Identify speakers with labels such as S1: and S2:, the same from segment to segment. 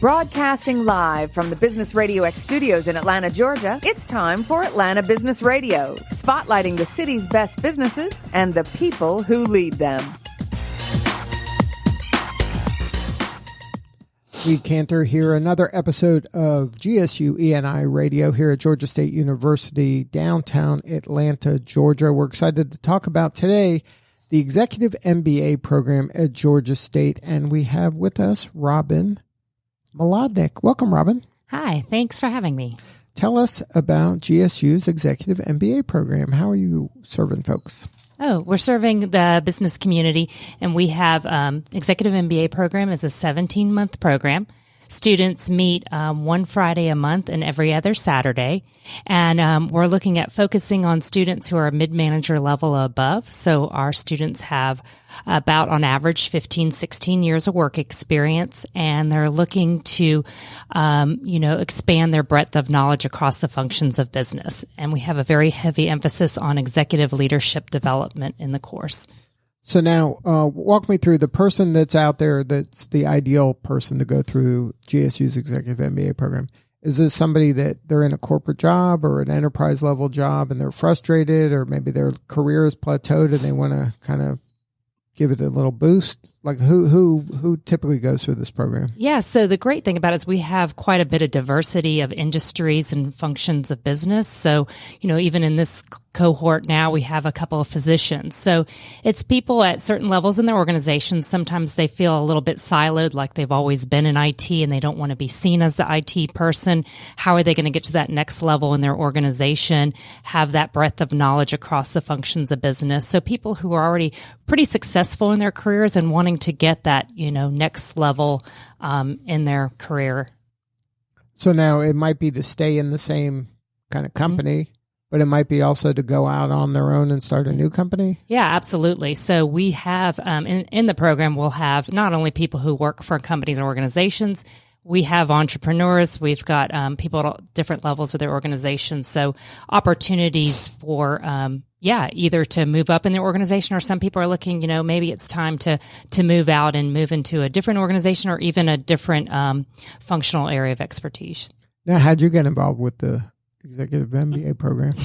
S1: Broadcasting live from the Business Radio X studios in Atlanta, Georgia, it's time for Atlanta Business Radio, spotlighting the city's best businesses and the people who lead them.
S2: We canter here another episode of GSU ENI Radio here at Georgia State University, downtown Atlanta, Georgia. We're excited to talk about today the Executive MBA program at Georgia State, and we have with us Robin Mladinich. Welcome, Robin.
S3: Hi, thanks for having me.
S2: Tell us about GSU's Executive MBA program. How are you serving folks?
S3: Oh, we're serving the business community, and we have Executive MBA program is a 17-month program. Students meet one Friday a month and every other Saturday, and we're looking at focusing on students who are mid-manager level or above. So our students have about, on average, 15, 16 years of work experience, and they're looking to, expand their breadth of knowledge across the functions of business. And we have a very heavy emphasis on executive leadership development in the course.
S2: So now, walk me through the person that's out there that's the ideal person to go through GSU's Executive MBA program. Is this somebody that they're in a corporate job or an enterprise level job and they're frustrated, or maybe their career is plateaued and they want to kind of give it a little boost? Like who typically goes through this program?
S3: Yeah, so the great thing about it is we have quite a bit of diversity of industries and functions of business. So, even in this cohort now, we have a couple of physicians. So it's people at certain levels in their organizations. Sometimes they feel a little bit siloed, like they've always been in IT and they don't want to be seen as the IT person. How are they going to get to that next level in their organization, have that breadth of knowledge across the functions of business? So people who are already pretty successful in their careers and wanting to get that, next level in their career.
S2: So now it might be to stay in the same kind of company, but it might be also to go out on their own and start a new company?
S3: Yeah, absolutely. So we have, in the program, we'll have not only people who work for companies and organizations, we have entrepreneurs, we've got people at different levels of their organizations. So opportunities for, either to move up in their organization, or some people are looking, maybe it's time to move out and move into a different organization or even a different functional area of expertise.
S2: Now, how'd you get involved with the Executive MBA program?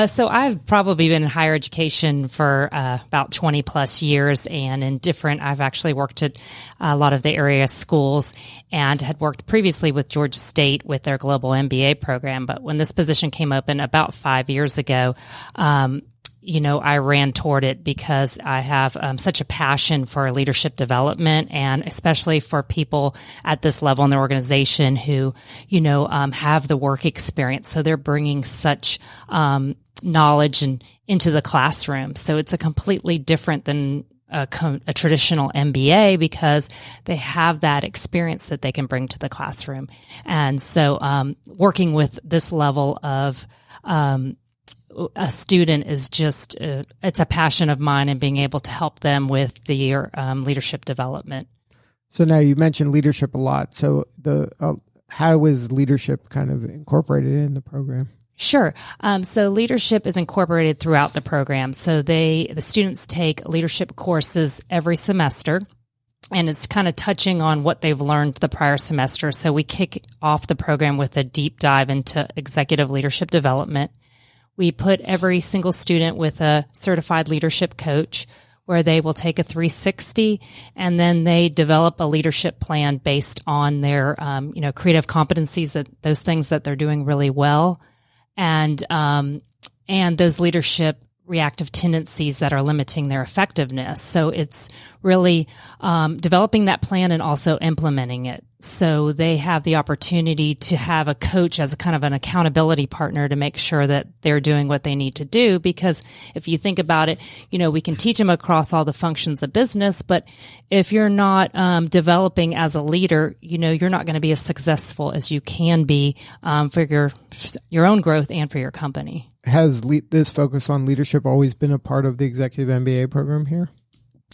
S3: So I've probably been in higher education for about 20 plus years, and I've actually worked at a lot of the area schools and had worked previously with Georgia State with their global MBA program. But when this position came open about 5 years ago, I ran toward it because I have such a passion for leadership development, and especially for people at this level in the organization who, have the work experience. So they're bringing such knowledge into the classroom. So it's a completely different than a traditional MBA, because they have that experience that they can bring to the classroom. And so working with this level of a student is just, it's a passion of mine, and being able to help them with their leadership development.
S2: So now you mentioned leadership a lot. So how is leadership kind of incorporated in the program?
S3: Sure. So leadership is incorporated throughout the program. So the students take leadership courses every semester, and it's kind of touching on what they've learned the prior semester. So we kick off the program with a deep dive into executive leadership development. We put every single student with a certified leadership coach, where they will take a 360, and then they develop a leadership plan based on their, creative competencies, those things that they're doing really well, and those leadership reactive tendencies that are limiting their effectiveness. So it's really developing that plan and also implementing it. So they have the opportunity to have a coach as a kind of an accountability partner to make sure that they're doing what they need to do. Because if you think about it, we can teach them across all the functions of business, but if you're not developing as a leader, you're not going to be as successful as you can be for your own growth and for your company.
S2: Has this focus on leadership always been a part of the Executive MBA program here?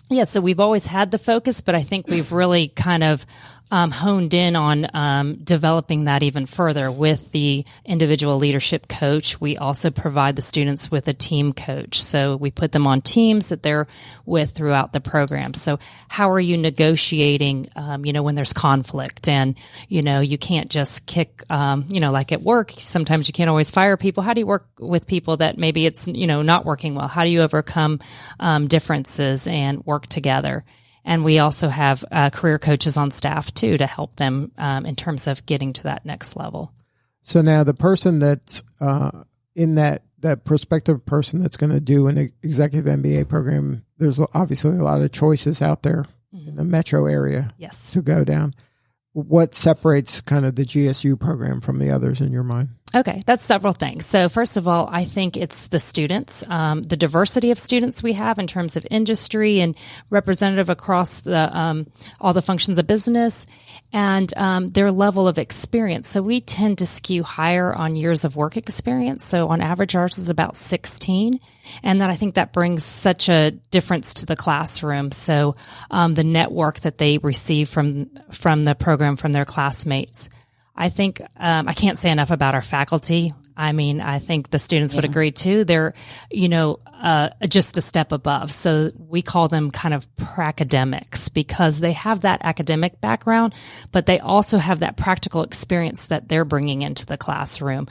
S3: Yeah, so we've always had the focus, but I think we've really kind of honed in on developing that even further with the individual leadership coach. We also provide the students with a team coach. So we put them on teams that they're with throughout the program. So how are you negotiating, when there's conflict and, you can't just kick, like at work, sometimes you can't always fire people. How do you work with people that maybe it's, not working well? How do you overcome differences and work together? And we also have career coaches on staff too to help them in terms of getting to that next level.
S2: So now the person that's in that prospective person that's going to do an executive MBA program, there's obviously a lot of choices out there in the metro area to go down. What separates kind of the GSU program from the others in your mind?
S3: Okay, that's several things. So first of all, I think it's the students, the diversity of students we have in terms of industry and representative across the all the functions of business and their level of experience. So we tend to skew higher on years of work experience. So on average, ours is about 16. And then I think that brings such a difference to the classroom. So the network that they receive from the program, from their classmates. I think I can't say enough about our faculty. I mean, I think the students would agree too. They're, just a step above. So we call them kind of pracademics because they have that academic background, but they also have that practical experience that they're bringing into the classroom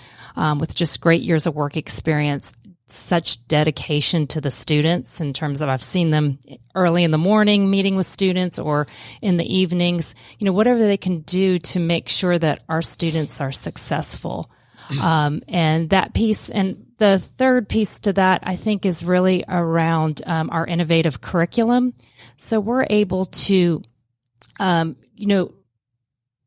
S3: with just great years of work experience. Such dedication to the students in terms of I've seen them early in the morning meeting with students or in the evenings, whatever they can do to make sure that our students are successful. And that piece, and the third piece to that, I think is really around our innovative curriculum. So we're able to,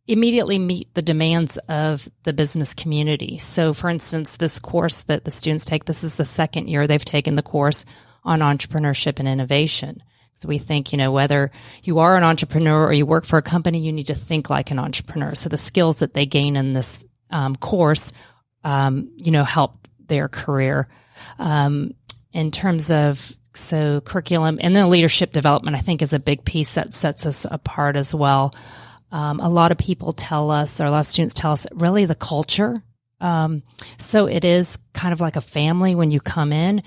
S3: immediately meet the demands of the business community. So for instance, this course that the students take, this is the second year they've taken the course on entrepreneurship and innovation. So we think, whether you are an entrepreneur or you work for a company, you need to think like an entrepreneur. So the skills that they gain in this course, help their career. In terms of curriculum and then leadership development, I think is a big piece that sets us apart as well. A lot of people tell us, or a lot of students tell us, really the culture. So it is kind of like a family when you come in.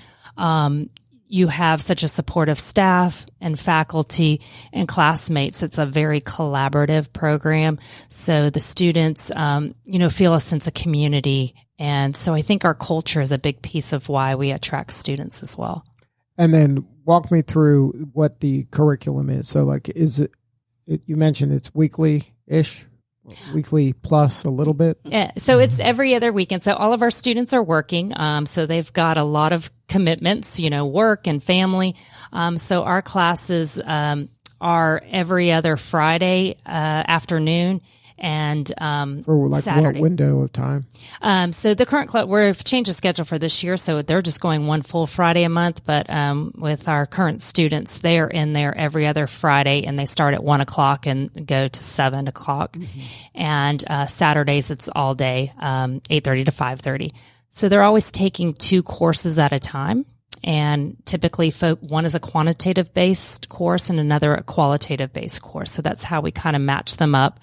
S3: You have such a supportive staff and faculty and classmates. It's a very collaborative program. So the students, feel a sense of community. And so I think our culture is a big piece of why we attract students as well.
S2: And then walk me through what the curriculum is. So is it, you mentioned it's weekly-ish, weekly plus a little bit?
S3: Yeah, so it's every other weekend. So all of our students are working. So they've got a lot of commitments, work and family. So our classes are every other Friday afternoon and
S2: for
S3: Saturday.
S2: What window of time?
S3: So the current club, we've changed the schedule for this year, so they're just going one full Friday a month. But with our current students, they are in there every other Friday, and they start at 1:00 and go to 7:00. Mm-hmm. And Saturdays, it's all day, 8:30 to 5:30. So they're always taking 2 courses at a time. And typically one is a quantitative based course and another a qualitative based course. So that's how we kind of match them up.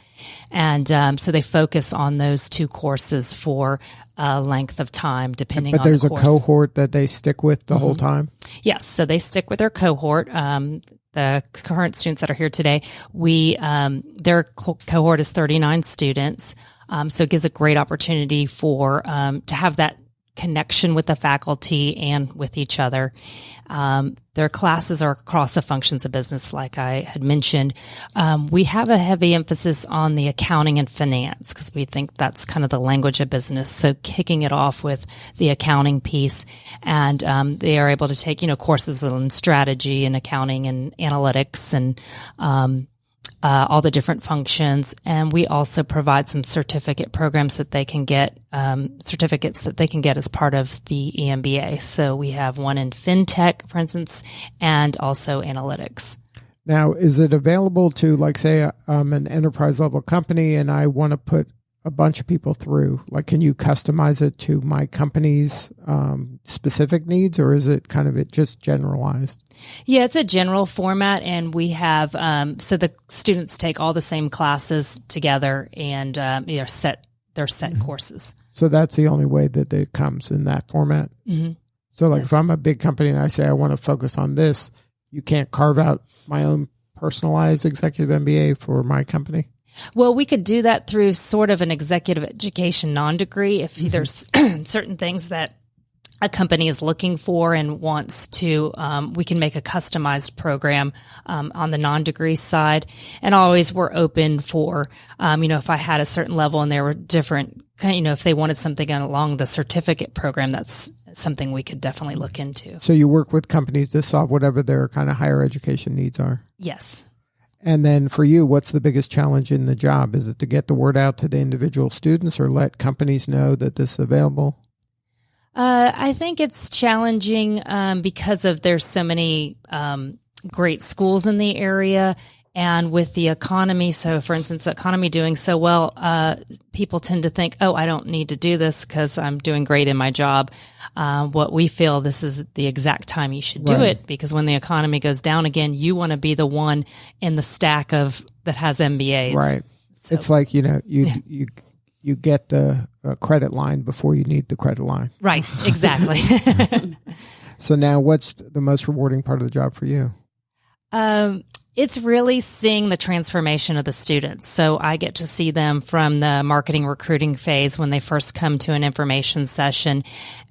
S3: And so they focus on those 2 courses for a length of time, depending on the course. But
S2: there's a cohort that they stick with the whole time?
S3: Yes. So they stick with their cohort. The current students that are here today, their cohort is 39 students. So it gives a great opportunity for to have that connection with the faculty and with each other. Their classes are across the functions of business, like I had mentioned. We have a heavy emphasis on the accounting and finance because we think that's kind of the language of business. So kicking it off with the accounting piece, and they are able to take, courses on strategy and accounting and analytics and all the different functions. And we also provide some certificate programs that they can get, certificates that they can get as part of the EMBA. So we have one in fintech, for instance, and also analytics.
S2: Now, is it available to, say, I'm an enterprise level company and I want to put a bunch of people through? Like, can you customize it to my company's specific needs, or is it kind of it just generalized?
S3: Yeah, it's a general format, and we have so the students take all the same classes together, and they're set courses.
S2: So that's the only way that it comes in that format.
S3: Mm-hmm.
S2: So, like, if I'm a big company and I say I want to focus on this, you can't carve out my own personalized executive MBA for my company?
S3: Well, we could do that through sort of an executive education non-degree if there's certain things that a company is looking for and wants to, we can make a customized program on the non-degree side. And always we're open for, if I had a certain level and there were different, if they wanted something along the certificate program, that's something we could definitely look into.
S2: So you work with companies to solve whatever their kind of higher education needs are?
S3: Yes.
S2: And then for you, what's the biggest challenge in the job? Is it to get the word out to the individual students or let companies know that this is available?
S3: I think it's challenging because of there's so many great schools in the area, and with the economy. So, for instance, the economy doing so well, people tend to think, "Oh, I don't need to do this because I'm doing great in my job." What we feel, this is the exact time you should do it, because when the economy goes down again, you want to be the one in the stack of that has MBAs.
S2: Right. So, it's like you get the credit line before you need the credit line.
S3: Right. Exactly.
S2: So now, what's the most rewarding part of the job for you?
S3: It's really seeing the transformation of the students. So I get to see them from the marketing recruiting phase when they first come to an information session,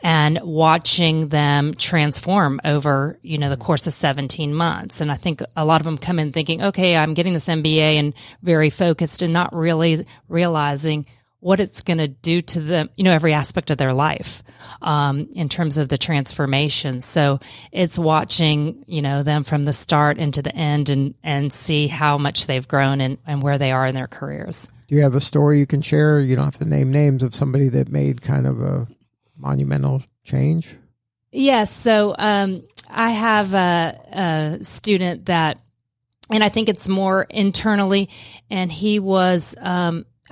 S3: and watching them transform over, the course of 17 months. And I think a lot of them come in thinking, okay, I'm getting this MBA and very focused, and not really realizing what it's going to do to them, every aspect of their life, in terms of the transformation. So it's watching, them from the start into the end, and see how much they've grown and where they are in their careers. Do
S2: you have a story you can share? You don't have to name names of somebody that made kind of a monumental change.
S3: Yes. So, I have a student that, and I think it's more internally, and he was,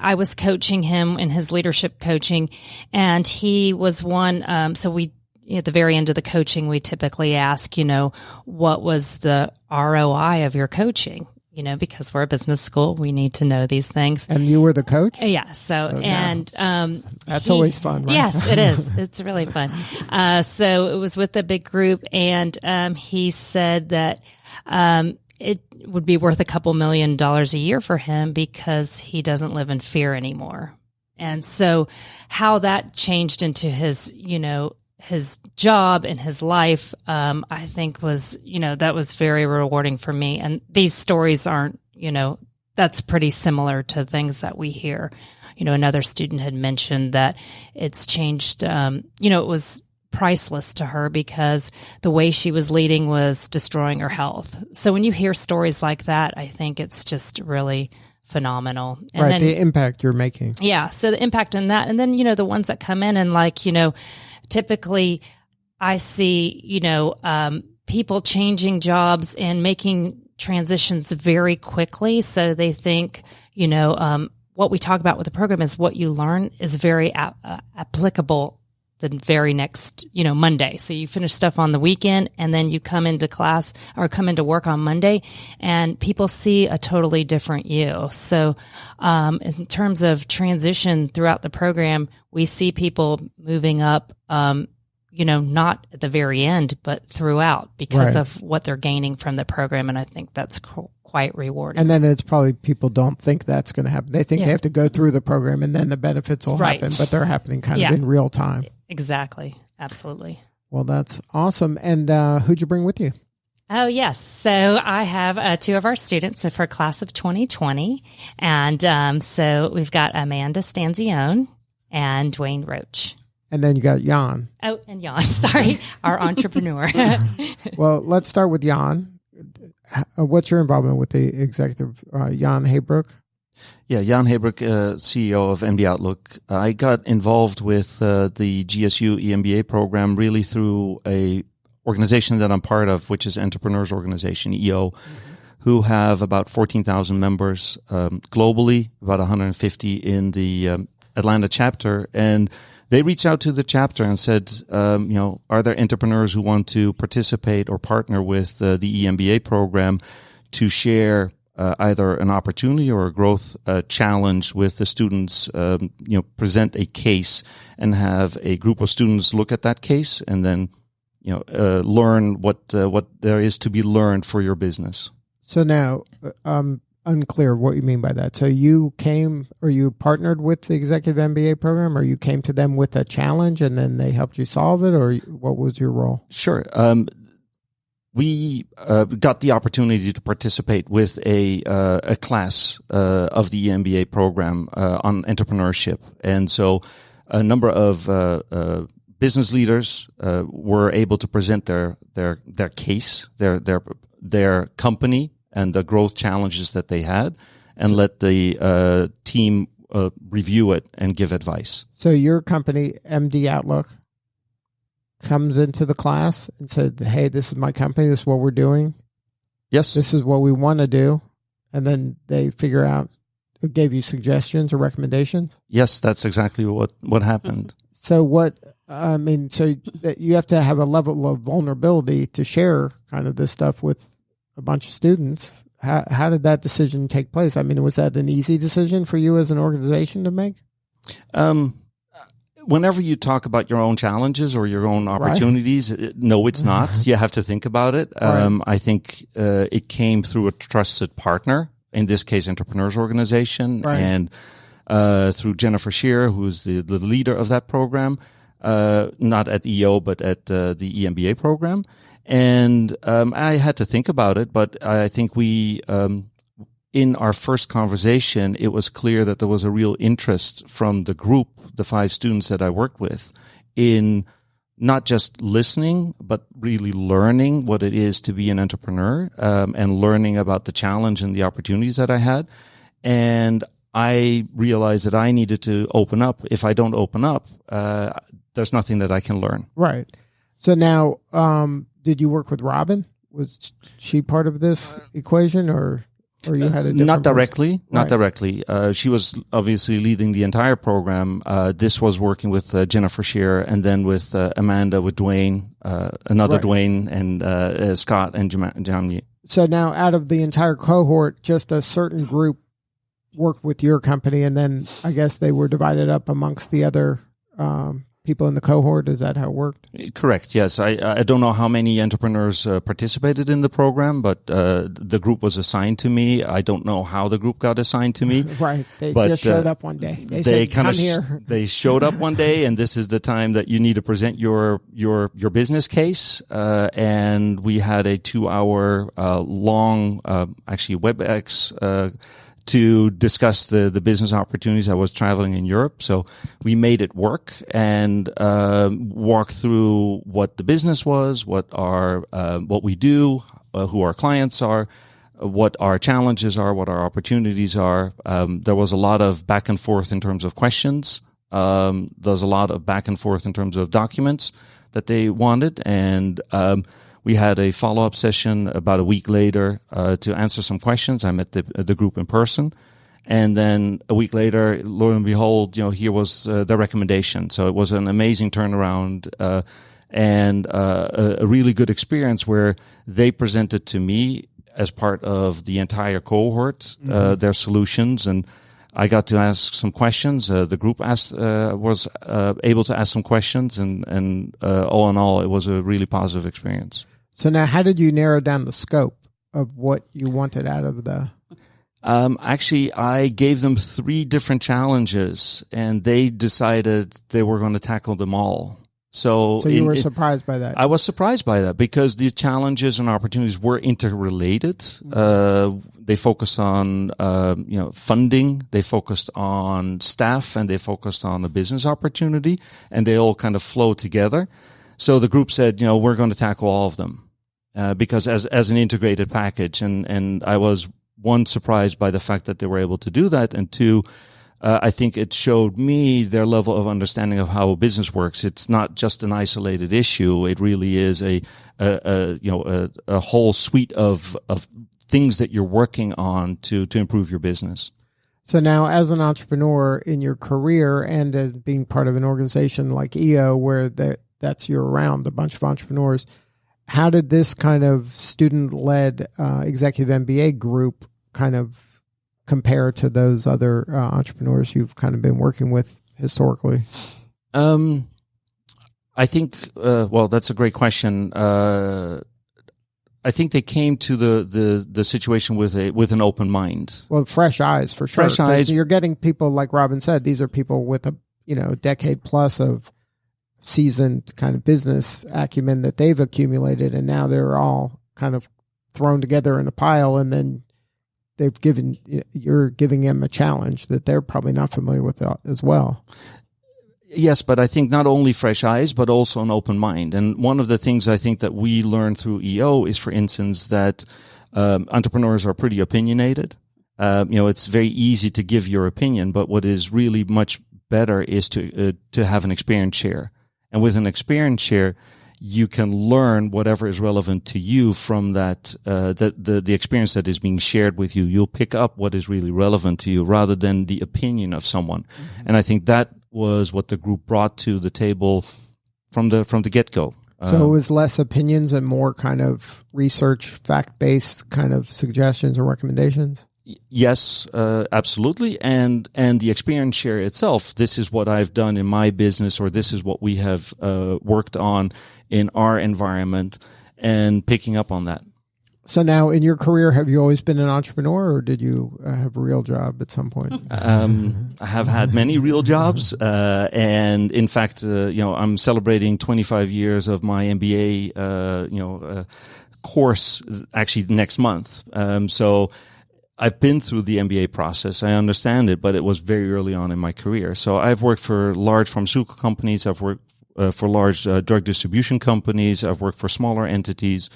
S3: I was coaching him in his leadership coaching, and he was one. So we, at the very end of the coaching, we typically ask, what was the ROI of your coaching? Because we're a business school, we need to know these things.
S2: And you were the coach?
S3: Yeah. So,
S2: that's always fun, right?
S3: Yes, it is. It's really fun. So it was with a big group, and he said that it would be worth a couple $1 million a year for him because he doesn't live in fear anymore. And so how that changed into his, his job and his life, I think was, that was very rewarding for me. And these stories aren't, that's pretty similar to things that we hear. Another student had mentioned that it's changed, it was priceless to her because the way she was leading was destroying her health. So when you hear stories like that, I think it's just really phenomenal. And
S2: then, the impact you're making.
S3: Yeah, so the impact in that. And then, the ones that come in and typically I see, people changing jobs and making transitions very quickly. So they think, what we talk about with the program is what you learn is very applicable the very next, Monday. So you finish stuff on the weekend, and then you come into class or come into work on Monday, and people see a totally different you. So, in terms of transition throughout the program, we see people moving up, not at the very end, but throughout because of what they're gaining from the program. And I think that's quite rewarding.
S2: And then it's probably people don't think that's going to happen. They think they have to go through the program and then the benefits will happen, but they're happening kind of in real time.
S3: Exactly. Absolutely.
S2: Well, that's awesome. And who'd you bring with you?
S3: Oh, yes. So I have two of our students for class of 2020. And so we've got Amanda Stanzione and Dwayne Roache.
S2: And then you got Jan.
S3: Oh, and Jan. Sorry, our entrepreneur.
S2: Well, let's start with Jan. What's your involvement with the executive, Jan Heybroek?
S4: Yeah, Jan Heybroek, CEO of MD Outlook. I got involved with the GSU EMBA program really through a organization that I'm part of, which is Entrepreneurs Organization, EO. who have about 14,000 members globally, about 150 in the Atlanta chapter. And they reached out to the chapter and said, are there entrepreneurs who want to participate or partner with the EMBA program to share either an opportunity or a growth challenge with the students, present a case and have a group of students look at that case and then, learn what there is to be learned for your business.
S2: So now, unclear what you mean by that. So you came or you partnered with the Executive MBA program, or you came to them with a challenge and then they helped you solve it, or what was your role?
S4: Sure. We got the opportunity to participate with a class of the EMBA program on entrepreneurship, and so a number of business leaders were able to present their case, their company, and the growth challenges that they had, and let the team review it and give advice.
S2: So your company, MD Outlook, comes into the class and said, hey, this is my company, this is what we're doing.
S4: Yes.
S2: This is what we want to do. And then they figure out, it gave you suggestions or recommendations?
S4: Yes, that's exactly what happened.
S2: So so that you have to have a level of vulnerability to share kind of this stuff with a bunch of students. How did that decision take place? I mean, was that an easy decision for you as an organization to make?
S4: Whenever you talk about your own challenges or your own opportunities, no, it's not. You have to think about it.
S2: Right.
S4: I think it came through a trusted partner, in this case, Entrepreneurs Organization,
S2: right,
S4: and through Jennifer Shearer, who's the leader of that program, not at EO, but at the EMBA program. And I had to think about it, but I think we in our first conversation, it was clear that there was a real interest from the group, the 5 students that I worked with, in not just listening, but really learning what it is to be an entrepreneur, and learning about the challenge and the opportunities that I had. And I realized that I needed to open up. If I don't open up, there's nothing that I can learn.
S2: Right. So now, did you work with Robin? Was she part of this equation, or you had a different
S4: Not directly,
S2: person?
S4: Not directly. She was obviously leading the entire program. This was working with Jennifer Shearer, and then with Amanda, with Dwayne, another
S2: Right.
S4: Dwayne, and Scott and Jamie.
S2: So now, out of the entire cohort, just a certain group worked with your company, and then I guess they were divided up amongst the other people in the cohort. Is that how it worked?
S4: Correct. Yes. I don't know how many entrepreneurs participated in the program, but the group was assigned to me. I don't know how the group got assigned to me.
S2: Right. They
S4: but,
S2: just showed up one day. They said, come here.
S4: They showed up one day, and this is the time that you need to present your business case. And we had a 2-hour long, actually WebEx, to discuss the business opportunities. I was traveling in Europe, so we made it work and walked through what the business was, what we do, who our clients are, what our challenges are, what our opportunities are. There was a lot of back and forth in terms of questions. There's a lot of back and forth in terms of documents that they wanted, and we had a follow-up session about a week later to answer some questions. I met the group in person. And then a week later, lo and behold, here was the recommendation. So it was an amazing turnaround and a really good experience where they presented to me as part of the entire cohort their solutions, and I got to ask some questions. The group was able to ask some questions, and all in all, it was a really positive experience.
S2: So now, how did you narrow down the scope of what you wanted out of the...
S4: Actually, I gave them 3 different challenges, and they decided they were going to tackle them all. So
S2: you were surprised by that?
S4: I was surprised by that because these challenges and opportunities were interrelated. They focused on funding, they focused on staff, and they focused on a business opportunity, and they all kind of flow together. So the group said, we're going to tackle all of them because as an integrated package, and I was, 1, surprised by the fact that they were able to do that, and 2, I think it showed me their level of understanding of how a business works. It's not just an isolated issue. It really is a whole suite of things that you're working on to improve your business.
S2: So now, as an entrepreneur in your career and being part of an organization like EO, where that's you're around a bunch of entrepreneurs, how did this kind of student-led executive MBA group kind of compare to those other entrepreneurs you've kind of been working with historically?
S4: I think, well, that's a great question. I think they came to the situation with an open mind.
S2: Well, fresh eyes for sure.
S4: Fresh eyes.
S2: You're getting people, like Robin said, these are people with a decade plus of seasoned kind of business acumen that they've accumulated, and now they're all kind of thrown together in a pile, and then you're giving them a challenge that they're probably not familiar with as well.
S4: Yes, but I think not only fresh eyes, but also an open mind. And one of the things I think that we learned through EO is, for instance, that entrepreneurs are pretty opinionated. It's very easy to give your opinion, but what is really much better is to have an experience share. And with an experience share, you can learn whatever is relevant to you from that, the experience that is being shared with you. You'll pick up what is really relevant to you rather than the opinion of someone. Mm-hmm. And I think that was what the group brought to the table from the get-go.
S2: So it was less opinions and more kind of research, fact-based kind of suggestions or recommendations?
S4: Yes, absolutely. And the experience share itself, this is what I've done in my business, or this is what we have worked on in our environment, and picking up on that.
S2: So now in your career, have you always been an entrepreneur, or did you have a real job at some point?
S4: I have had many real jobs. And in fact, I'm celebrating 25 years of my MBA, course actually next month. So I've been through the MBA process. I understand it, but it was very early on in my career. So I've worked for large pharmaceutical companies. I've worked for large drug distribution companies. I've worked for smaller entities.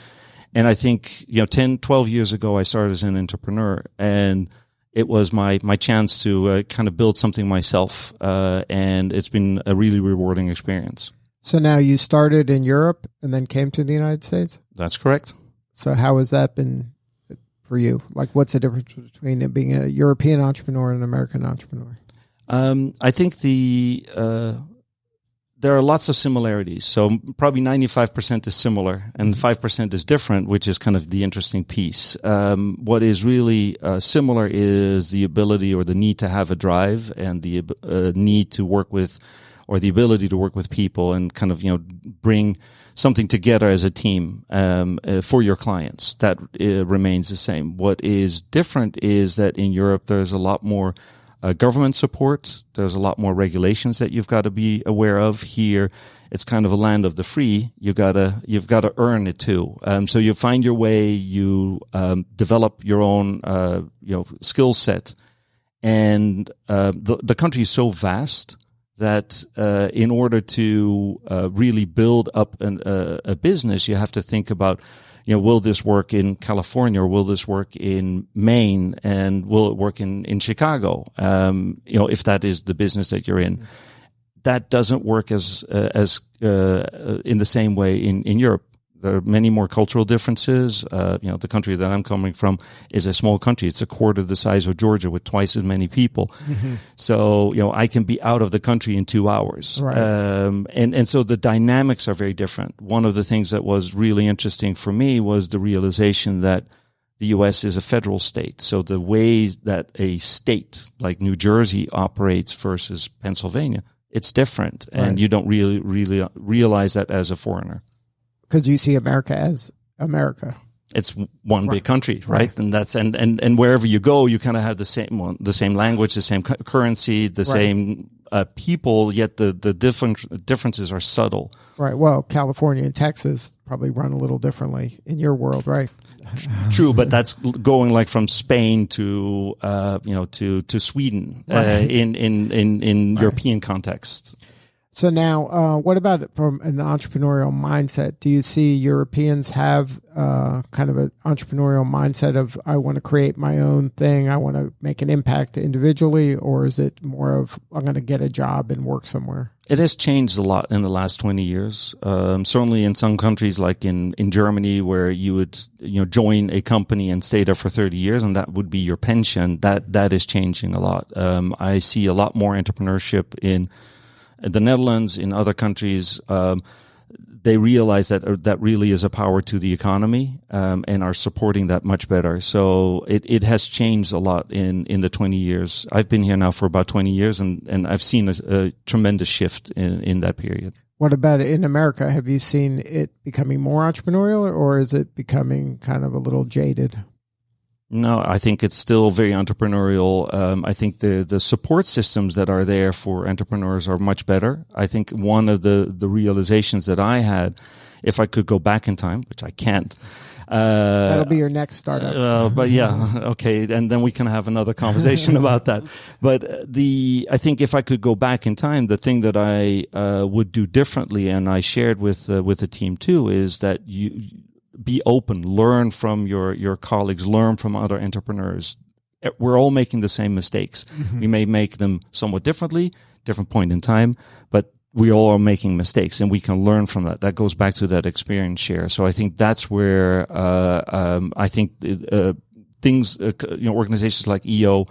S4: And I think, 10, 12 years ago, I started as an entrepreneur, and it was my chance to kind of build something myself. And it's been a really rewarding experience. So
S2: now you started in Europe and then came to the United States?
S4: That's correct.
S2: So how has that been for you? Like, what's the difference between it being a European entrepreneur and an American entrepreneur?
S4: I think there are lots of similarities. So probably 95% is similar and 5% is different, which is kind of the interesting piece. What is really similar is the ability or the need to have a drive and the need to work with, or the ability to work with people and kind of, bring something together as a team for your clients. That remains the same. What is different is that in Europe, there's a lot more government support. There's a lot more regulations that you've got to be aware of. Here, it's kind of a land of the free. You've got to earn it too. So you find your way. You develop your own skill set, and the country is so vast that in order to really build up a business, you have to think about, will this work in California, or will this work in Maine, and will it work in Chicago? If that is the business that you're in, that doesn't work as in the same way in Europe. There are many more cultural differences. The country that I'm coming from is a small country. It's a quarter the size of Georgia with twice as many people. Mm-hmm. So, I can be out of the country in 2 hours. Right. And so the dynamics are very different. One of the things that was really interesting for me was the realization that the U.S. is a federal state. So the ways that a state like New Jersey operates versus Pennsylvania, it's different. Right. And you don't really realize that as a foreigner. Because
S2: you see America as America.
S4: It's one big country, right? And that's and wherever you go, you kind of have the same language, the same currency, the same people. Yet the differences are subtle.
S2: Right. Well, California and Texas probably run a little differently in your world, right?
S4: True, but that's going like from Spain to to Sweden in European context.
S2: So now, what about it from an entrepreneurial mindset? Do you see Europeans have kind of an entrepreneurial mindset of, I want to create my own thing, I want to make an impact individually, or is it more of, I'm going to get a job and work somewhere?
S4: It has changed a lot in the last 20 years. Certainly in some countries like in Germany, where you would join a company and stay there for 30 years and that would be your pension, that is changing a lot. I see a lot more entrepreneurship in the Netherlands, in other countries. They realize that really is a power to the economy, and are supporting that much better. So it has changed a lot in the 20 years. I've been here now for about 20 years, and I've seen a tremendous shift in that period.
S2: What about in America? Have you seen it becoming more entrepreneurial, or is it becoming kind of a little jaded?
S4: No, I think it's still very entrepreneurial. I think the support systems that are there for entrepreneurs are much better. I think one of the realizations that I had, if I could go back in time, which I can't.
S2: That'll be your next startup.
S4: But yeah, okay. And then we can have another conversation about that. But I think if I could go back in time, the thing that I would do differently, and I shared with the team too, is that you be open, learn from your colleagues, learn from other entrepreneurs. We're all making the same mistakes. Mm-hmm. We may make them somewhat differently, different point in time, but we all are making mistakes and we can learn from that. That goes back to that experience share. So I think that's where, I think, things, organizations like EO,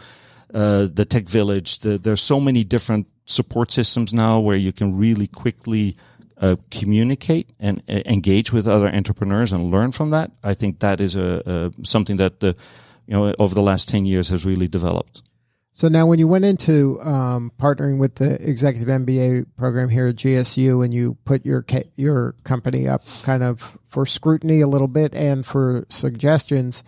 S4: the Tech Village, there's so many different support systems now where you can really quickly communicate and engage with other entrepreneurs and learn from that. I think that is something that over the last 10 years has really developed.
S2: So now when you went into partnering with the Executive MBA program here at GSU and you put your company up kind of for scrutiny a little bit and for suggestions,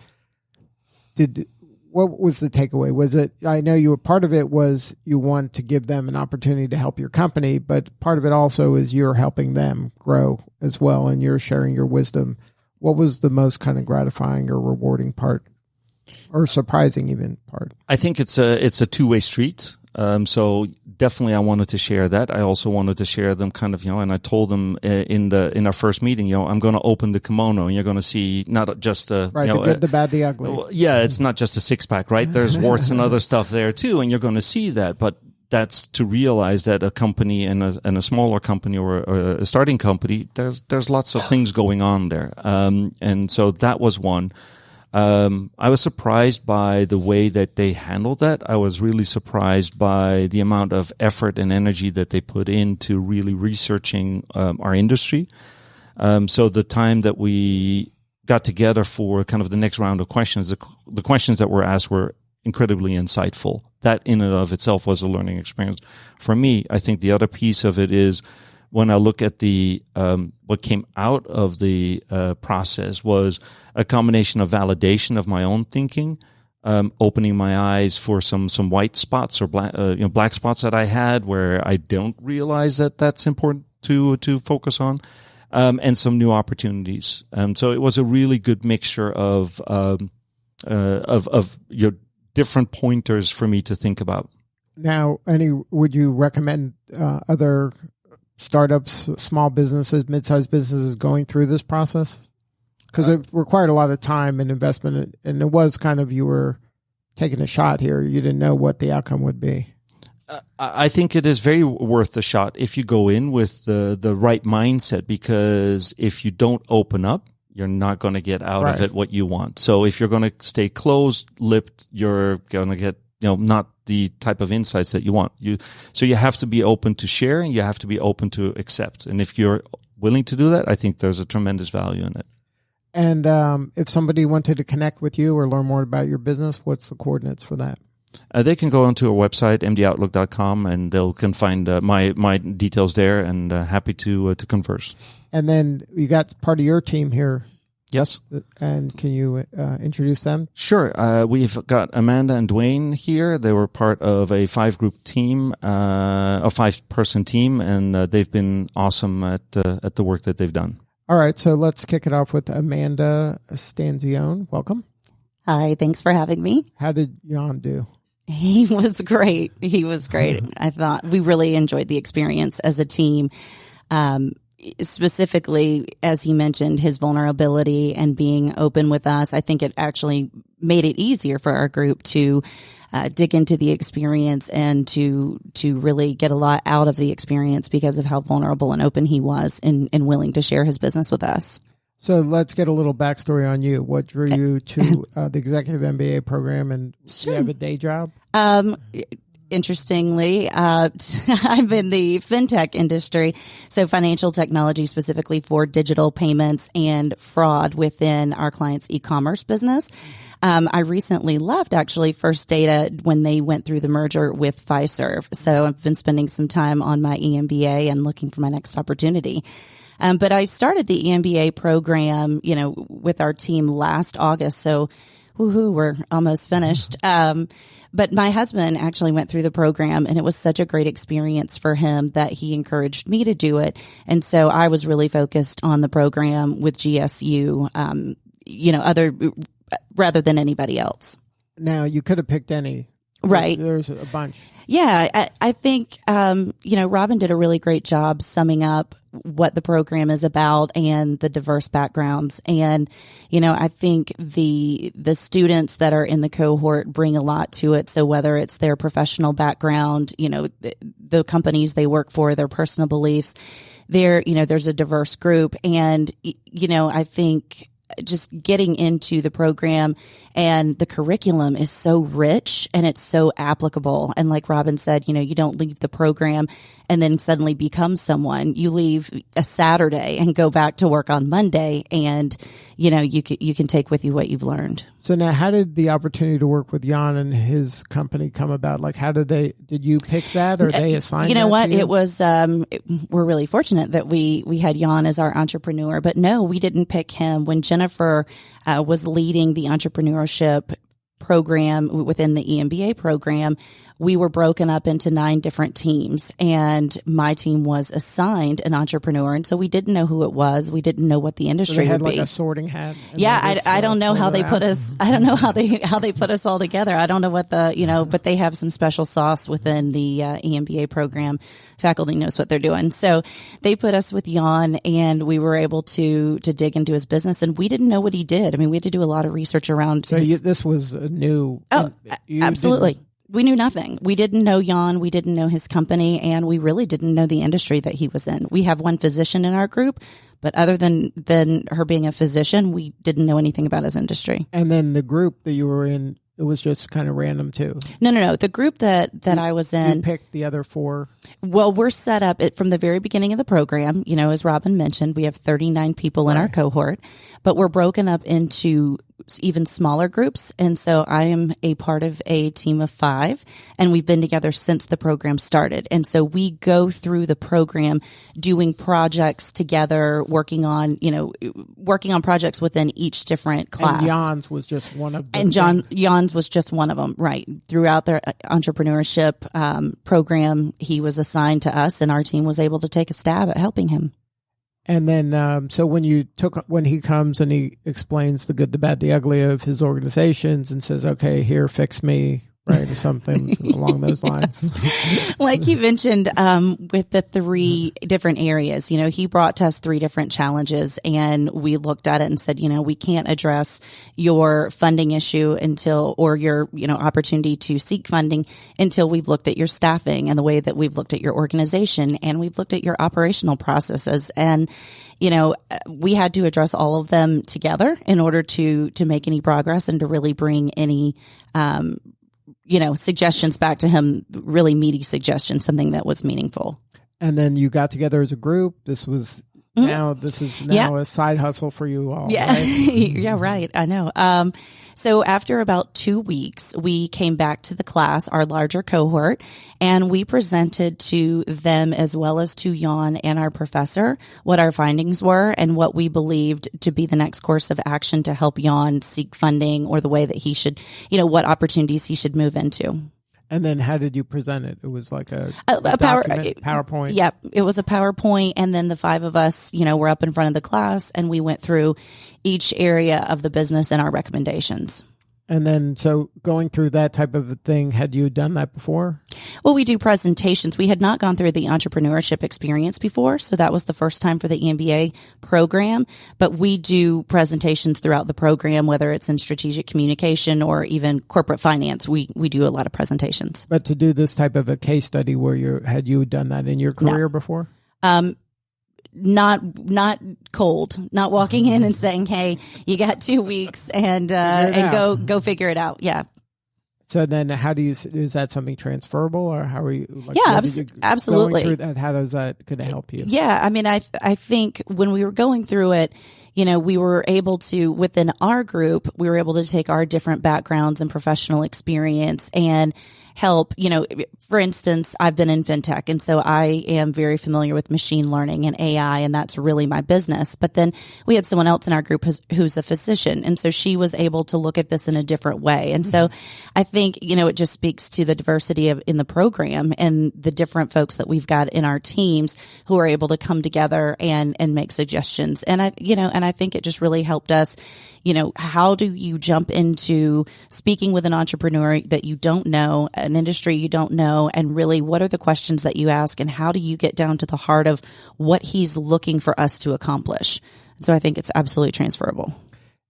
S2: what was the takeaway? Was it, I know part of it was you want to give them an opportunity to help your company, but part of it also is you're helping them grow as well and you're sharing your wisdom. What was the most kind of gratifying or rewarding part, or surprising even part?
S4: I think it's a two-way street. So definitely I wanted to share that. I also wanted to share them kind of, and I told them in our first meeting, I'm going to open the kimono and you're going to see not just
S2: the good, the bad, the ugly.
S4: Yeah, it's not just a six-pack, right? There's warts and other stuff there too, and you're going to see that. But that's to realize that a company and a smaller company or a starting company, there's lots of things going on there. And so that was one. I was surprised by the way that they handled that. I was really surprised by the amount of effort and energy that they put into really researching our industry. So the time that we got together for kind of the next round of questions, the questions that were asked were incredibly insightful. That in and of itself was a learning experience. For me, I think the other piece of it is when I look at the what came out of the process was a combination of validation of my own thinking, opening my eyes for some white spots or black spots that I had where I don't realize that that's important to focus on, and some new opportunities. So it was a really good mixture of your different pointers for me to think about.
S2: Now, would you recommend other startups, small businesses, mid-sized businesses going through this process? Because it required a lot of time and investment, and it was kind of, you were taking a shot here. You didn't know what the outcome would be.
S4: I think it is very worth the shot if you go in with the right mindset, because if you don't open up, you're not going to get out of it what you want. So if you're going to stay closed-lipped, you're going to get not the type of insights that you want. So you have to be open to share and you have to be open to accept. And if you're willing to do that, I think there's a tremendous value in it.
S2: And if somebody wanted to connect with you or learn more about your business, what's the coordinates for that?
S4: They can go onto our website, mdoutlook.com, and they can find my details there, and happy to converse.
S2: And then you got part of your team here.
S4: Yes.
S2: And can you introduce them?
S4: Sure. We've got Amanda and Dwayne here. They were part of a 5-group team, a 5-person team, and they've been awesome at the work that they've done.
S2: All right. So let's kick it off with Amanda Stanzione. Welcome.
S5: Hi. Thanks for having me.
S2: How did Jan do?
S5: He was great. He was great. I thought we really enjoyed the experience as a team. Specifically, as he mentioned, his vulnerability and being open with us, I think it actually made it easier for our group to dig into the experience and to really get a lot out of the experience because of how vulnerable and open he was and willing to share his business with us.
S2: So let's get a little backstory on you. What drew you to the Executive MBA program, and do you have a day job?
S5: Interestingly, I'm in the fintech industry, so financial technology specifically for digital payments and fraud within our clients' e-commerce business. I recently left actually First Data when they went through the merger with Fiserv. So I've been spending some time on my EMBA and looking for my next opportunity. But I started the EMBA program, with our team last August. So we're almost finished. But my husband actually went through the program, and it was such a great experience for him that he encouraged me to do it. And so I was really focused on the program with GSU, rather than anybody else.
S2: Now, you could have picked any.
S5: Right.
S2: There's a bunch.
S5: Yeah, I think, Robin did a really great job summing up what the program is about and the diverse backgrounds. And, I think the students that are in the cohort bring a lot to it. So whether it's their professional background, the companies they work for, their personal beliefs, there's a diverse group. And, I think just getting into the program and the curriculum is so rich and it's so applicable. And like Robin said, you don't leave the program and then suddenly become someone. You leave a Saturday and go back to work on Monday, and you can take with you what you've learned.
S2: So now, how did the opportunity to work with Jan and his company come about? Like, did you pick that, or they assigned?
S5: What? It was, we're really fortunate that we had Jan as our entrepreneur, but no, we didn't pick him. When Jennifer was leading the entrepreneurship program within the EMBA program, we were broken up into 9 different teams, and my team was assigned an entrepreneur. And so we didn't know who it was. We didn't know what the industry
S2: they had
S5: would be.
S2: Like a sorting hat.
S5: Yeah. I don't know how they put us. I don't know how they put us all together. I don't know what but they have some special sauce within the EMBA program. Faculty knows what they're doing. So they put us with Jan, and we were able to dig into his business, and we didn't know what he did. I mean, we had to do a lot of research around.
S2: So this was a new.
S5: Oh, absolutely. We knew nothing. We didn't know Jan. We didn't know his company, and we really didn't know the industry that he was in. We have one physician in our group, but other than her being a physician, we didn't know anything about his industry.
S2: And then the group that you were in, it was just kind of random too.
S5: No. The group that I was in.
S2: You picked the other 4.
S5: Well, we're set up from the very beginning of the program. As Robin mentioned, we have 39 people in our cohort, but we're broken up into even smaller groups. And so I am a part of a team of 5, and we've been together since the program started. And so we go through the program doing projects together, working on projects within each different class.
S2: And Jan's was just one of them.
S5: And Jan's was just one of them, right. Throughout their entrepreneurship program, he was assigned to us, and our team was able to take a stab at helping him.
S2: And then, so when he comes and he explains the good, the bad, the ugly of his organizations and says, okay, here, fix me, right? Or something along those lines.
S5: Like you mentioned, with the 3 different areas, he brought to us 3 different challenges, and we looked at it and said, we can't address your funding issue or your, opportunity to seek funding until we've looked at your staffing and the way that we've looked at your organization, and we've looked at your operational processes. And, we had to address all of them together in order to make any progress and to really bring any, suggestions back to him, really meaty suggestions, something that was meaningful.
S2: And then you got together as a group. This is now a side hustle for you all.
S5: Yeah.
S2: Right?
S5: Yeah, right. I know. So after about 2 weeks, we came back to the class, our larger cohort, and we presented to them as well as to Jan and our professor what our findings were and what we believed to be the next course of action to help Jan seek funding, or the way that he should, what opportunities he should move into.
S2: And then how did you present it? It was like a PowerPoint.
S5: Yep. It was a PowerPoint. And then the 5 of us, were up in front of the class, and we went through each area of the business and our recommendations.
S2: And then, so going through that type of a thing, had you done that before?
S5: Well, we do presentations. We had not gone through the entrepreneurship experience before, so that was the first time for the MBA program. But we do presentations throughout the program, whether it's in strategic communication or even corporate finance. We do a lot of presentations.
S2: But to do this type of a case study where had you done that in your career before?
S5: Not cold, not walking in and saying, "Hey, you got 2 weeks and go figure it out." Yeah.
S2: So then, is that something transferable, or how are you? Like,
S5: yeah, absolutely.
S2: Going through that, how does that could it help you?
S5: Yeah, I mean, I think when we were going through it, we were able to, within our group, we were able to take our different backgrounds and professional experience and help, for instance, I've been in fintech, and so I am very familiar with machine learning and AI, and that's really my business. But then we had someone else in our group who's a physician, and so she was able to look at this in a different way. And so I think, it just speaks to the diversity in the program and the different folks that we've got in our teams who are able to come together and make suggestions. And I think it just really helped us. How do you jump into speaking with an entrepreneur that you don't know, an industry you don't know, and really what are the questions that you ask, and how do you get down to the heart of what he's looking for us to accomplish? So I think it's absolutely transferable.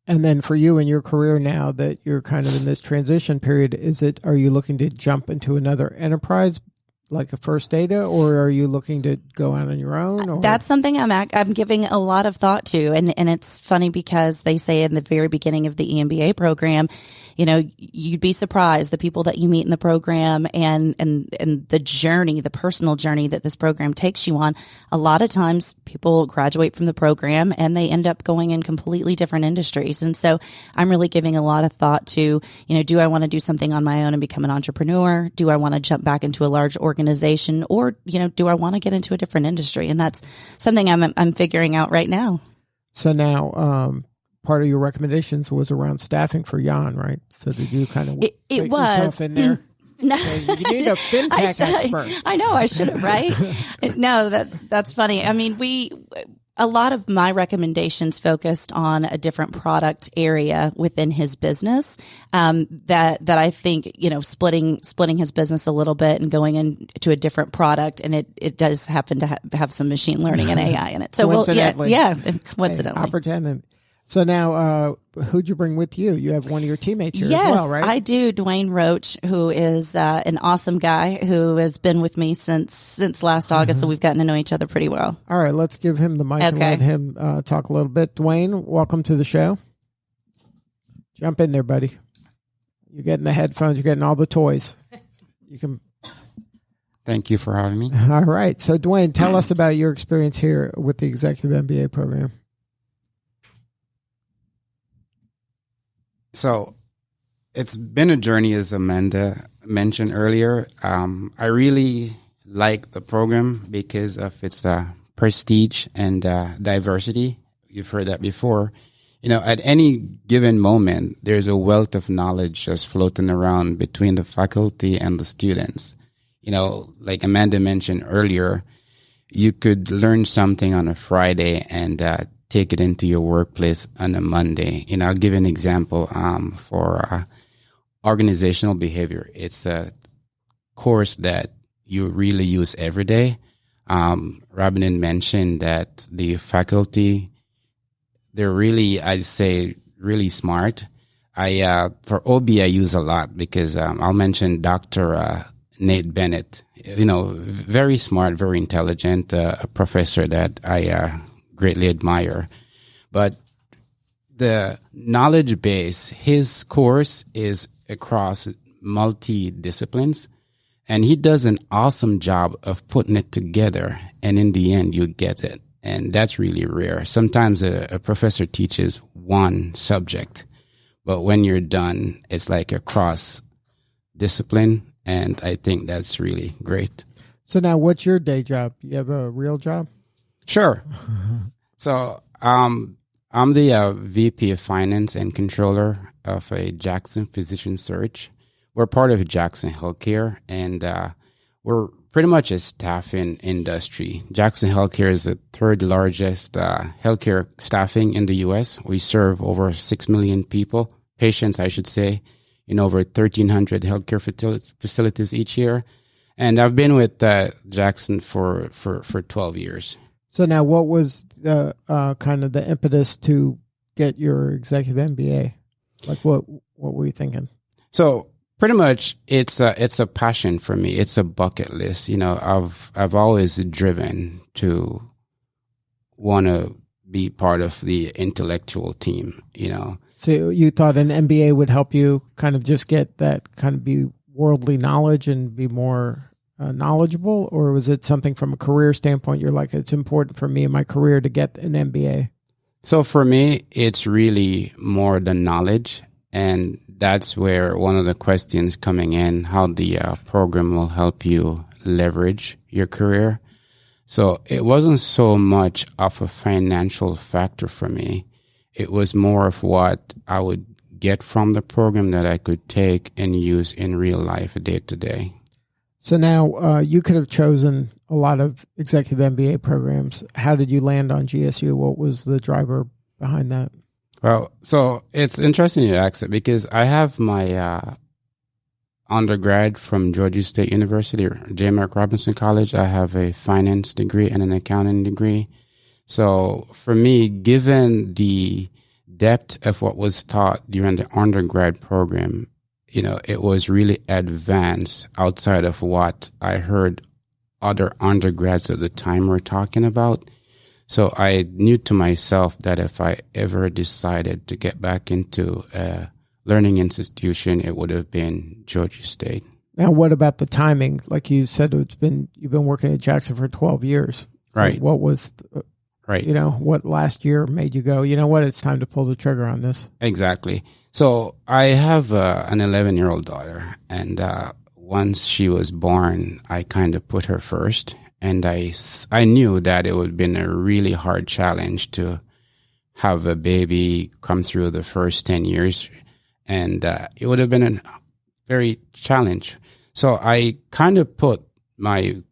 S2: And then for you in your career now that you're kind of in this transition period, are you looking to jump into another enterprise like a First Data, or are you looking to go out on your own? Or?
S5: That's something I'm giving a lot of thought to. And it's funny because they say in the very beginning of the MBA program, you'd be surprised the people that you meet in the program and the journey, the personal journey that this program takes you on. A lot of times people graduate from the program and they end up going in completely different industries. And so I'm really giving a lot of thought to, do I want to do something on my own and become an entrepreneur? Do I want to jump back into a large organization, or, do I want to get into a different industry? And that's something I'm figuring out right now.
S2: So now, part of your recommendations was around staffing for Jan, right? So did you kind of
S5: it was
S2: yourself in there?
S5: No,
S2: you need a fintech expert.
S5: I know I should have, right? No, that's funny. I mean, a lot of my recommendations focused on a different product area within his business. That I think, splitting his business a little bit and going into a different product, and it does happen to have some machine learning and AI in it. So coincidentally.
S2: Opportunity. So now, who'd you bring with you? You have one of your teammates here as well, right?
S5: Yes, I do. Duane Roach, who is an awesome guy who has been with me since last August, so we've gotten to know each other pretty well.
S2: All right, let's give him the mic and let him talk a little bit. Dwayne, welcome to the show. Jump in there, buddy. You're getting the headphones. You're getting all the toys. You can.
S6: Thank you for having me.
S2: All right. So, Dwayne, tell us about your experience here with the Executive MBA program.
S6: So it's been a journey, as Amanda mentioned earlier. I really like the program because of its prestige and diversity. You've heard that before. At any given moment, there's a wealth of knowledge just floating around between the faculty and the students. Like Amanda mentioned earlier, you could learn something on a Friday and take it into your workplace on a Monday. I'll give an example for organizational behavior. It's a course that you really use every day. Robin mentioned that the faculty, they're really, I'd say, really smart. For OB, I use a lot because I'll mention Dr. Nate Bennett. Very smart, very intelligent, a professor that I greatly admire. But the knowledge base, his course is across multi-disciplines, and he does an awesome job of putting it together, and in the end you get it. And that's really rare. Sometimes a professor teaches one subject, but when you're done, it's like a cross discipline, and I think that's really great.
S2: So now what's your day job? You have a real job?
S6: Sure. So I'm the VP of Finance and Controller of a Jackson Physician Search. We're part of Jackson Healthcare, and we're pretty much a staffing industry. Jackson Healthcare is the third largest healthcare staffing in the U.S. We serve over 6 million patients, I should say. in over 1,300 healthcare facilities each year. And I've been with Jackson for 12 years.
S2: So now what was the kind of the impetus to get your executive MBA? Like what were you thinking?
S6: So pretty much it's a passion for me. It's a bucket list. You know, I've always driven to want to be part of the intellectual team, you know.
S2: So you thought an MBA would help you kind of just get that kind of be worldly knowledge and be more knowledgeable, or was it something from a career standpoint? You're like, it's important for me in my career to get an MBA.
S6: So for me, it's really more the knowledge, and that's where one of the questions coming in, how the program will help you leverage your career. So it wasn't so much of a financial factor for me. It was more of what I would get from the program that I could take and use in real life day to day.
S2: So now you could have chosen a lot of executive MBA programs. How did you land on GSU? What was the driver behind that?
S6: Well, so it's interesting you ask it because I have my undergrad from Georgia State University, or J. Mark Robinson College. I have a finance degree and an accounting degree. So for me, given the depth of what was taught during the undergrad program, you know, it was really advanced outside of what I heard other undergrads at the time were talking about. So I knew to myself that if I ever decided to get back into a learning institution, it would have been Georgia State.
S2: Now, what about the timing? Like you said, you've been working at Jackson for 12 years. So
S6: right.
S2: What was,
S6: right.
S2: You know, what last year made you go, you know what, it's time to pull the trigger on this? Exactly.
S6: So I have an 11-year-old daughter, and once she was born, I kind of put her first. And I knew that it would have been a really hard challenge to have a baby come through the first 10 years. And it would have been a very challenge. So I kind of put my,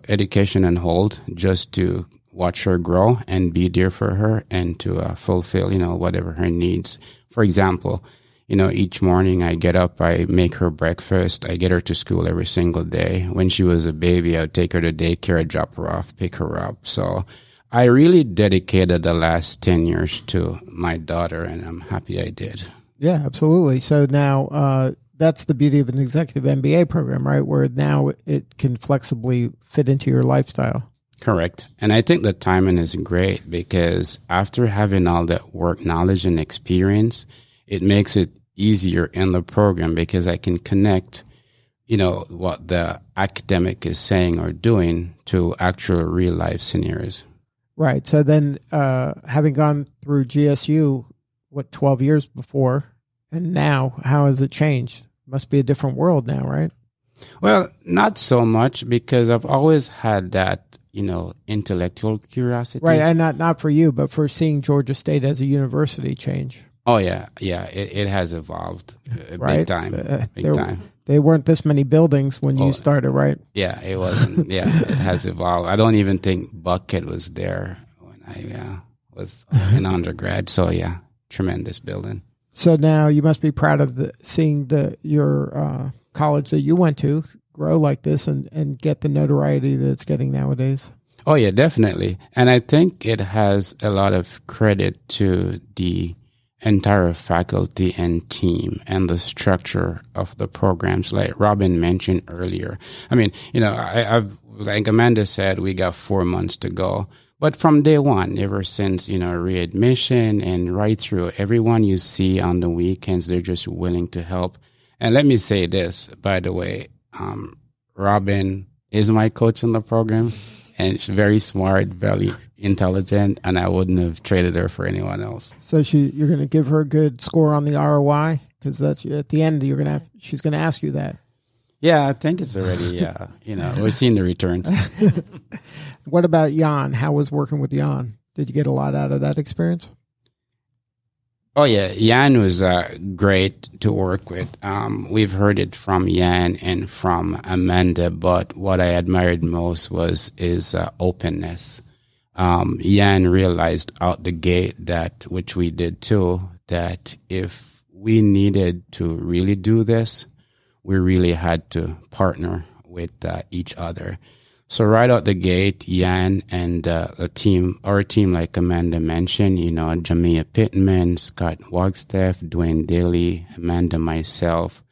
S6: education on hold just to watch her grow and be there for her and to fulfill, whatever her needs. For example, each morning I get up, I make her breakfast, I get her to school every single day. When she was a baby, I would take her to daycare, drop her off, pick her up. So I really dedicated the last 10 years to my daughter, and I'm happy I did.
S2: Yeah, absolutely. So now that's the beauty of an executive MBA program, right? Where now it can flexibly fit into your lifestyle.
S6: Correct. And I think the timing is great because after having all that work knowledge and experience, it makes it easier in the program because I can connect, what the academic is saying or doing to actual real life scenarios.
S2: Right. So then having gone through GSU, 12 years before, and now, how has it changed? Must be a different world now, right?
S6: Well, not so much because I've always had that, intellectual curiosity.
S2: Right, and not for you, but for seeing Georgia State as a university change.
S6: Oh, yeah. It has evolved
S2: right?
S6: Big time. Big time.
S2: They weren't this many buildings when you started, right?
S6: Yeah, it wasn't. Yeah, it has evolved. I don't even think Buckhead was there when I was an undergrad. So, yeah, tremendous building.
S2: So now you must be proud of seeing your college that you went to grow like this and get the notoriety that it's getting nowadays.
S6: Oh, yeah, definitely. And I think it has a lot of credit to the entire faculty and team and the structure of the programs like Robin mentioned earlier. I mean, I've like Amanda said, we got 4 months to go. But from day one, ever since, readmission and right through, everyone you see on the weekends, they're just willing to help. And let me say this, by the way, Robin is my coach in the program, and she's very smart, very intelligent, and I wouldn't have traded her for anyone else.
S2: So you're going to give her a good score on the ROI? Because that's at the end, she's going to ask you that.
S6: Yeah, I think it's already, we're seeing the returns.
S2: What about Jan? How was working with Jan? Did you get a lot out of that experience?
S6: Oh, yeah. Jan was great to work with. We've heard it from Jan and from Amanda, but what I admired most was his openness. Jan realized out the gate which we did too, that if we needed to really do this, we really had to partner with each other. So right out the gate, Jan and our team, like Amanda mentioned, Jamia Pittman, Scott Wagstaff, Dwayne Daly, Amanda, myself,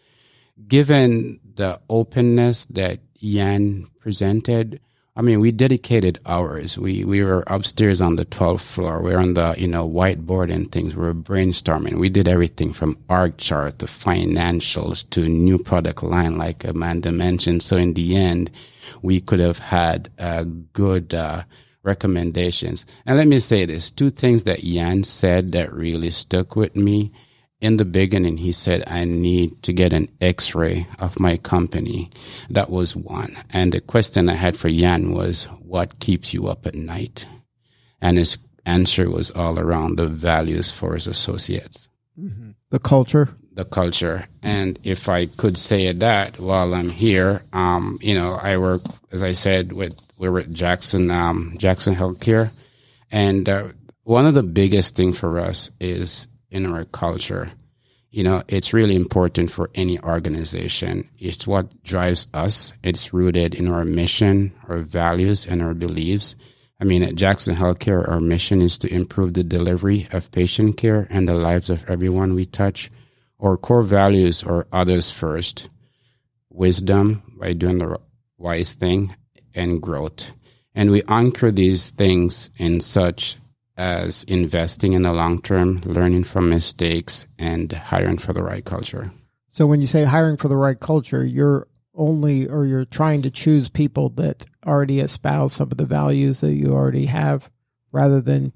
S6: given the openness that Jan presented, we dedicated hours. We were upstairs on the 12th floor. We were on the, whiteboard and things. We were brainstorming. We did everything from org chart to financials to new product line, like Amanda mentioned. So in the end, we could have had good recommendations. And let me say this, 2 things that Jan said that really stuck with me. In the beginning, he said, I need to get an X-ray of my company. That was one. And the question I had for Jan was, what keeps you up at night? And his answer was all around the values for his associates.
S2: Mm-hmm. The culture. The
S6: culture. And if I could say that while I'm here, I work, as I said, we're at Jackson Healthcare. And one of the biggest things for us is in our culture. It's really important for any organization. It's what drives us. It's rooted in our mission, our values, and our beliefs. At Jackson Healthcare, our mission is to improve the delivery of patient care and the lives of everyone we touch. Our core values are others first, wisdom by doing the wise thing, and growth. And we anchor these things in such as investing in the long term, learning from mistakes, and hiring for the right culture.
S2: So when you say hiring for the right culture, you're trying to choose people that already espouse some of the values that you already have, rather than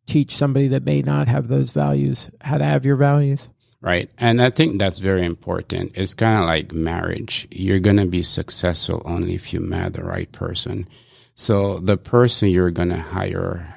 S2: teach somebody that may not have those values how to have your values?
S6: Right. And I think that's very important. It's kind of like marriage. You're going to be successful only if you marry the right person. So the person you're going to hire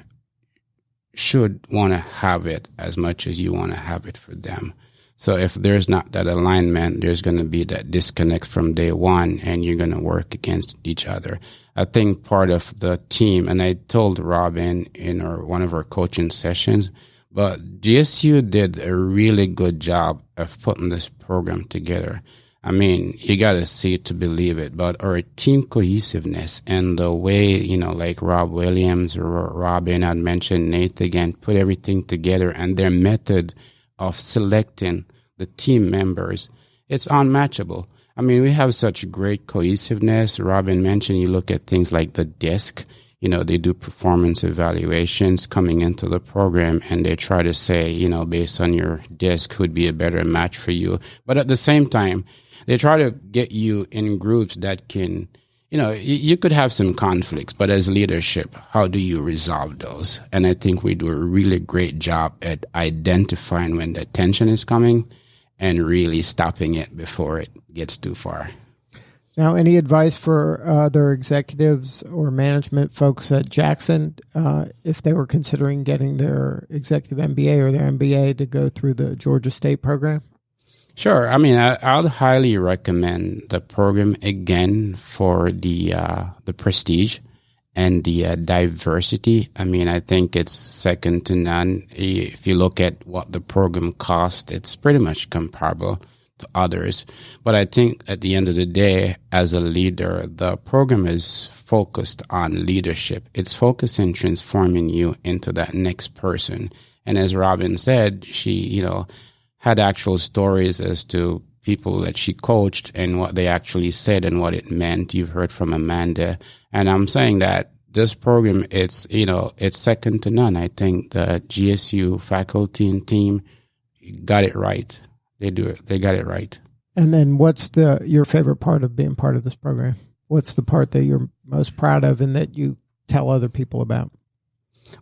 S6: should want to have it as much as you want to have it for them. So if there's not that alignment, there's going to be that disconnect from day one, and you're going to work against each other. I think part of the team, and I told Robin in one of our coaching sessions, but GSU did a really good job of putting this program together. You got to see it to believe it, but our team cohesiveness and the way, like Rob Williams or Robin had mentioned, Nate again, put everything together, and their method of selecting the team members, it's unmatchable. We have such great cohesiveness. Robin mentioned, you look at things like the desk, they do performance evaluations coming into the program, and they try to say, based on your desk, who'd be a better match for you. But at the same time, they try to get you in groups that can, you could have some conflicts, but as leadership, how do you resolve those? And I think we do a really great job at identifying when the tension is coming and really stopping it before it gets too far.
S2: Now, any advice for other executives or management folks at Jackson if they were considering getting their Executive MBA or their MBA to go through the Georgia State program?
S6: Sure. I'd highly recommend the program again for the prestige and the diversity. I think it's second to none. If you look at what the program costs, it's pretty much comparable to others. But I think at the end of the day, as a leader, the program is focused on leadership. It's focused on transforming you into that next person. And as Robin said, she, had actual stories as to people that she coached and what they actually said and what it meant. You've heard from Amanda. And I'm saying that this program, it's second to none. I think the GSU faculty and team got it right. They do it. They got it right.
S2: And then what's your favorite part of being part of this program? What's the part that you're most proud of and that you tell other people about?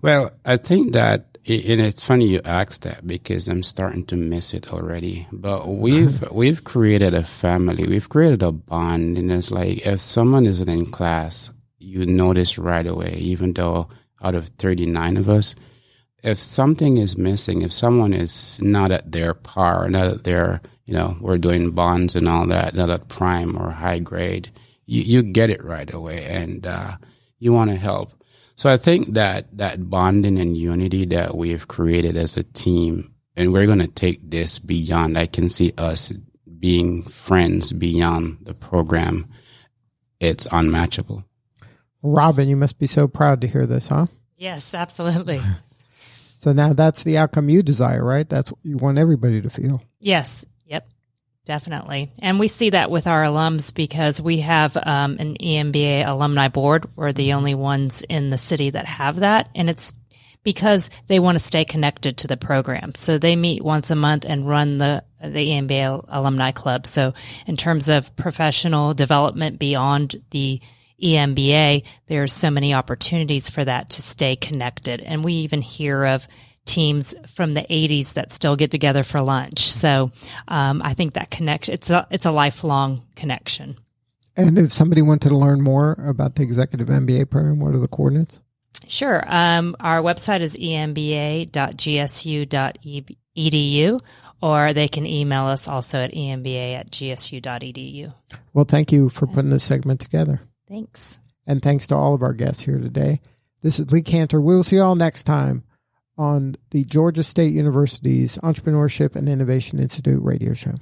S6: Well, I think that, and it's funny you asked that because I'm starting to miss it already. But we've created a family. We've created a bond. And it's like if someone isn't in class, you notice right away, even though out of 39 of us, if something is missing, if someone is not at their par, not at their, we're doing bonds and all that, not at prime or high grade, you get it right away and you want to help. So I think that bonding and unity that we've created as a team and we're going to take this beyond. I can see us being friends beyond the program. It's unmatchable.
S2: Robin, you must be so proud to hear this, huh?
S3: Yes, absolutely.
S2: So now that's the outcome you desire, right? That's what you want everybody to feel.
S3: Yes. Yep. Definitely. And we see that with our alums because we have an EMBA alumni board. We're the only ones in the city that have that. And it's because they want to stay connected to the program. So they meet once a month and run the EMBA alumni club. So in terms of professional development beyond the EMBA, there's so many opportunities for that to stay connected. And we even hear of teams from the 80s that still get together for lunch. So I think that connection, it's a lifelong connection.
S2: And if somebody wanted to learn more about the Executive MBA program, what are the coordinates?
S3: Sure. Our website is emba.gsu.edu, or they can email us also at emba@gsu.edu.
S2: Well, thank you for putting this segment together.
S3: Thanks.
S2: And thanks to all of our guests here today. This is Lee Cantor. We'll see you all next time on the Georgia State University's Entrepreneurship and Innovation Institute radio show.